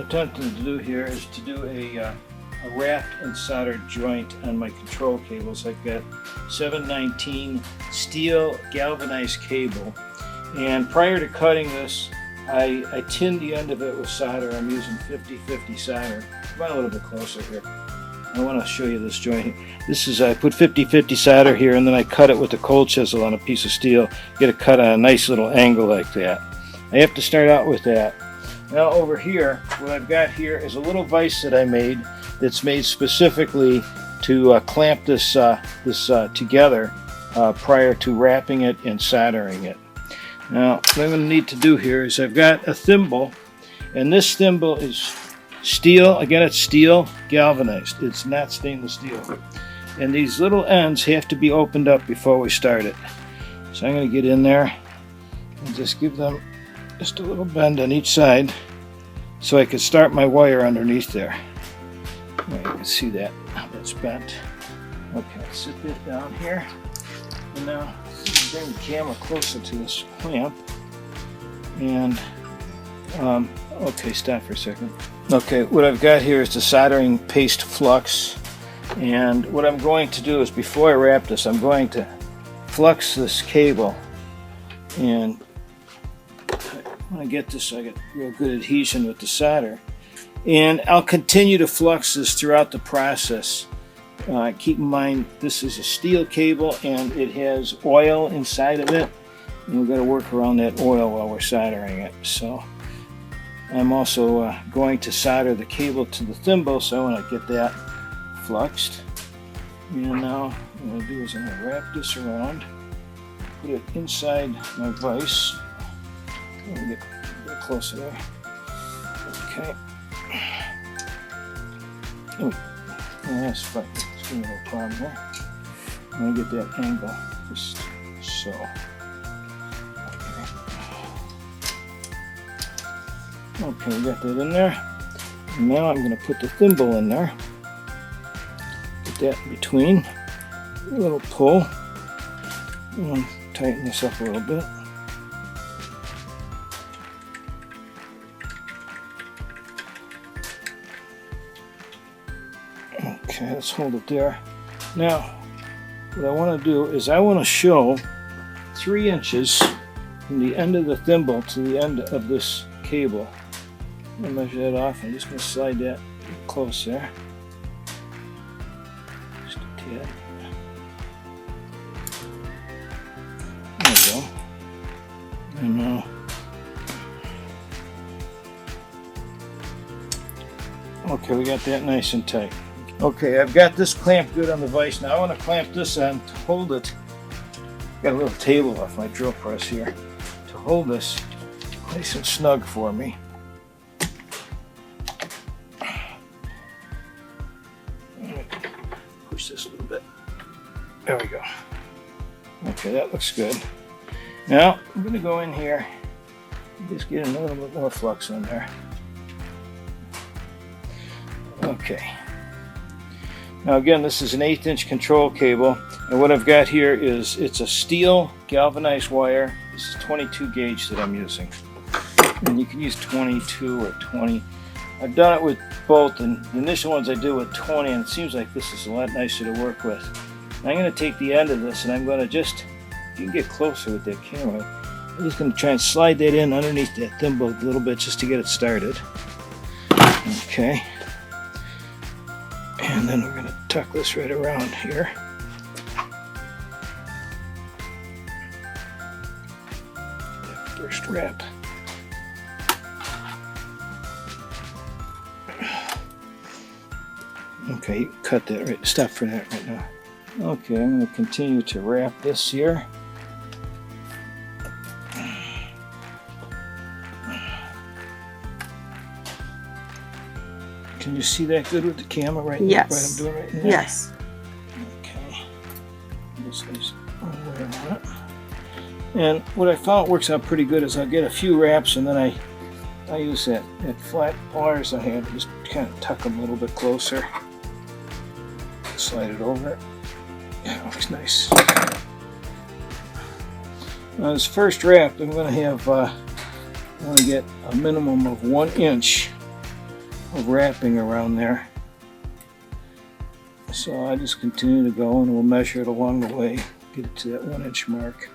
attempting to do here is to do a wrapped and soldered joint on my control cables. I've got 719 steel galvanized cable, and prior to cutting this, I tinned the end of it with solder. I'm using 50/50 solder. Come on a little bit closer here. I want to show you this joint. This is, I put 50/50 solder here, and then I cut it with a cold chisel on a piece of steel. Get it cut on a nice little angle like that. I have to start out with that. Now over here, what I've got here is a little vise that I made that's made specifically to clamp this together prior to wrapping it and soldering it. Now what I'm going to need to do here is I've got a thimble, and this thimble is steel. Again, it's steel galvanized. It's not stainless steel. And these little ends have to be opened up before we start it. So I'm going to get in there and just give them just a little bend on each side so I can start my wire underneath there. Well, you can see that. That's bent. Okay, I'll sit that down here. And now bring the camera closer to this clamp. And, okay, stop for a second. Okay, what I've got here is the soldering paste flux. And what I'm going to do is, before I wrap this, I'm going to flux this cable. And when I get this, so I get real good adhesion with the solder. And I'll continue to flux this throughout the process. Keep in mind, this is a steel cable and it has oil inside of it. And we've got to work around that oil while we're soldering it. So I'm also going to solder the cable to the thimble, so I want to get that fluxed. And now what I'm going to do is I'm going to wrap this around, put it inside my vise. Let me get a bit closer there. Okay. Oh, that's fine. It's gonna be no problem there. I'm gonna get that angle just so. Okay, we got that in there. And now I'm gonna put the thimble in there. Get that in between. A little pull. And tighten this up a little bit. Okay, let's hold it there. Now, what I want to do is I want to show 3 inches from the end of the thimble to the end of this cable. I'm going to measure that off. I'm just going to slide that close there. Just a tad. There we go. And now, okay, we got that nice and tight. Okay, I've got this clamped good on the vise. Now I want to clamp this on to hold it. Got a little table off my drill press here to hold this nice and snug for me. Push this a little bit. There we go. Okay, that looks good. Now I'm going to go in here and just get a little bit more flux in there. Okay. Now again, this is an 1/8 inch control cable, and what I've got here is, it's a steel galvanized wire. This is 22 gauge that I'm using, and you can use 22 or 20. I've done it with both, and the initial ones I did with 20, and it seems like this is a lot nicer to work with. Now I'm going to take the end of this, and I'm going to just, if you can get closer with that camera, I'm just going to try and slide that in underneath that thimble a little bit just to get it started. Okay. And then we're going to tuck this right around here. That first wrap. Okay, you can cut that right, stop for that right now. Okay, I'm going to continue to wrap this here. Can you see that good with the camera right now? Yes. What I'm doing right now? Yes. Okay. This is where I'm at. And what I found works out pretty good is I'll get a few wraps, and then I use that flat pliers I have, just kind of tuck them a little bit closer. Slide it over. Yeah, it looks nice. Now this first wrap, I'm going to have, I want to get a minimum of 1 inch of wrapping around there. So I just continue to go and we'll measure it along the way, get it to that 1-inch mark.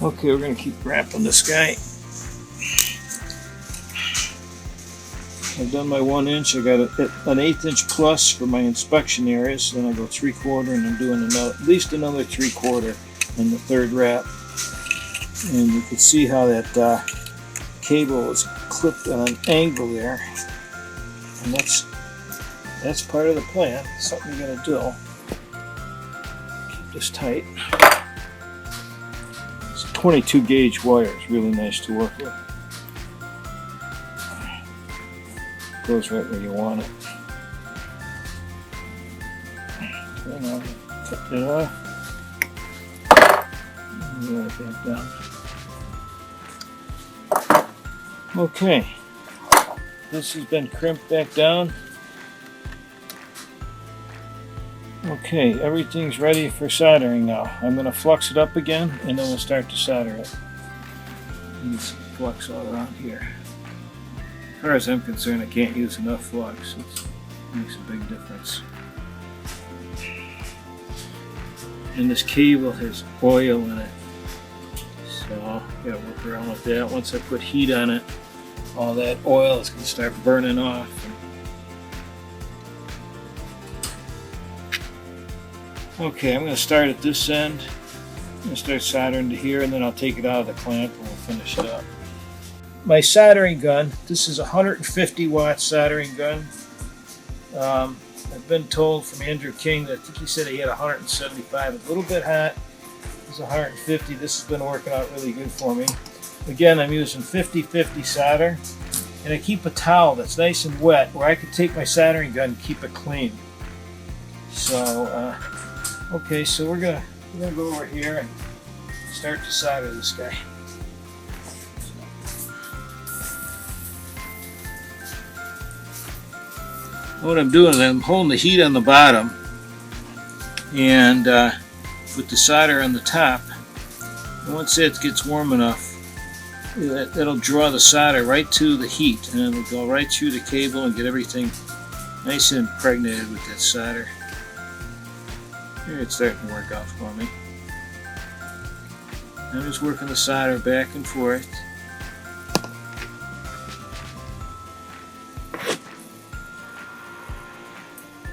Okay, we're going to keep wrapping this guy. I've done my 1-inch. I got an 1/8 inch plus for my inspection areas. Then I go 3/4, and I'm doing at least another 3/4 in the third wrap. And you can see how that cable is clipped on an angle there, and that's part of the plan. Something you're going to do. Keep this tight. It's 22 gauge wire. It's really nice to work with. Goes right where you want it. Okay, now cut it off. And let it back down. Okay, this has been crimped back down. Okay, everything's ready for soldering now. I'm going to flux it up again, and then we'll start to solder it. Need some flux all around here. As far as I'm concerned, I can't use enough flux. It makes a big difference. And this cable has oil in it, so I gotta work around with that. Once I put heat on it, all that oil is going to start burning off. Okay, I'm going to start at this end. I'm going to start soldering to here, and then I'll take it out of the clamp and we'll finish it up. My soldering gun, this is a 150 watt soldering gun. I've been told from Andrew King that I think he said he had 175. A little bit hot. It's 150. This has been working out really good for me. Again, I'm using 50-50 solder, and I keep a towel that's nice and wet where I can take my soldering gun and keep it clean. So, okay, so we're gonna go over here and start to solder this guy. What I'm doing is I'm holding the heat on the bottom and put the solder on the top. And once that gets warm enough, that'll draw the solder right to the heat, and it'll go right through the cable and get everything nice and impregnated with that solder. Here it's starting to work out for me. I'm just working the solder back and forth.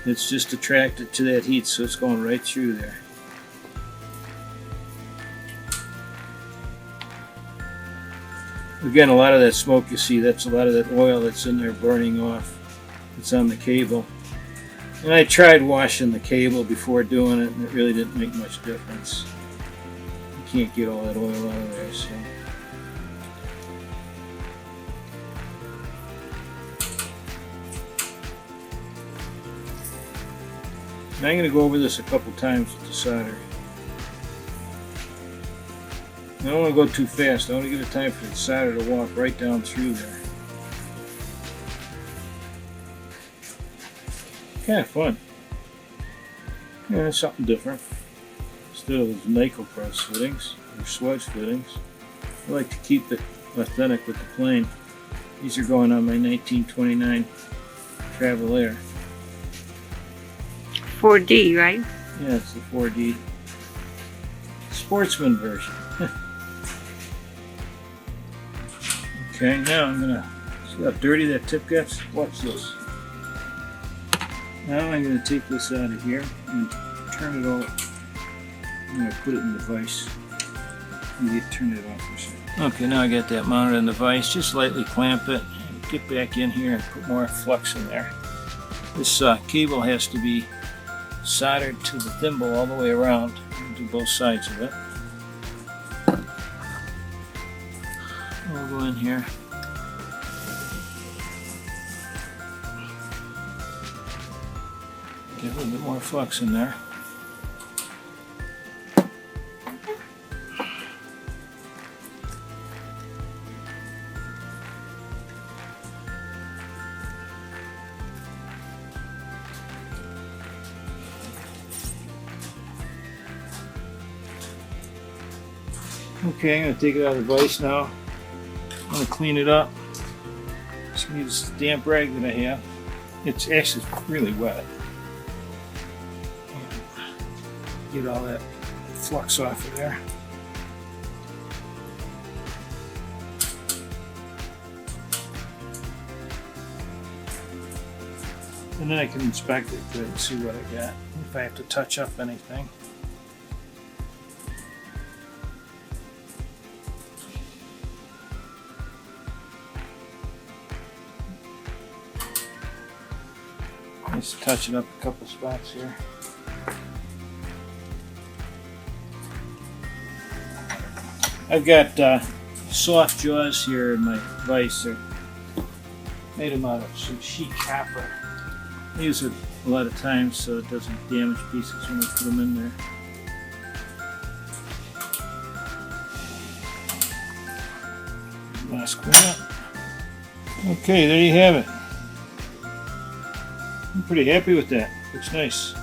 It's just attracted to that heat, so it's going right through there. Again, a lot of that smoke you see, that's a lot of that oil that's in there burning off. It's on the cable. And I tried washing the cable before doing it, and it really didn't make much difference. You can't get all that oil out of there, so. And I'm going to go over this a couple times with the solder. I don't want to go too fast. I want to give it time for the solder to walk right down through there. Kind of fun. Yeah, it's something different. Instead of those nickel press fittings or swedge fittings, I like to keep it authentic with the plane. These are going on my 1929 Travel Air. 4D, right? Yeah, it's the 4D sportsman version. Okay, now I'm gonna see how dirty that tip gets. Watch this. Now I'm gonna take this out of here and turn it all. I'm gonna put it in the vise. Turn it off for a second. Okay, now I got that mounted in the vise. Just lightly clamp it and get back in here and put more flux in there. This cable has to be soldered to the thimble all the way around. Do both sides of it. We'll go in here. Get a little bit more flux in there. Okay, I'm going to take it out of the vise now. I'm going to clean it up. Just use this damp rag that I have. It's actually really wet. Get all that flux off of there. And then I can inspect it and see what I got, if I have to touch up anything. Just touch it up a couple spots here. I've got soft jaws here in my vise. They're made them out of some sheet copper. I use it a lot of times so it doesn't damage pieces when we put them in there. Last one up. Okay, there you have it. I'm pretty happy with that. Looks nice.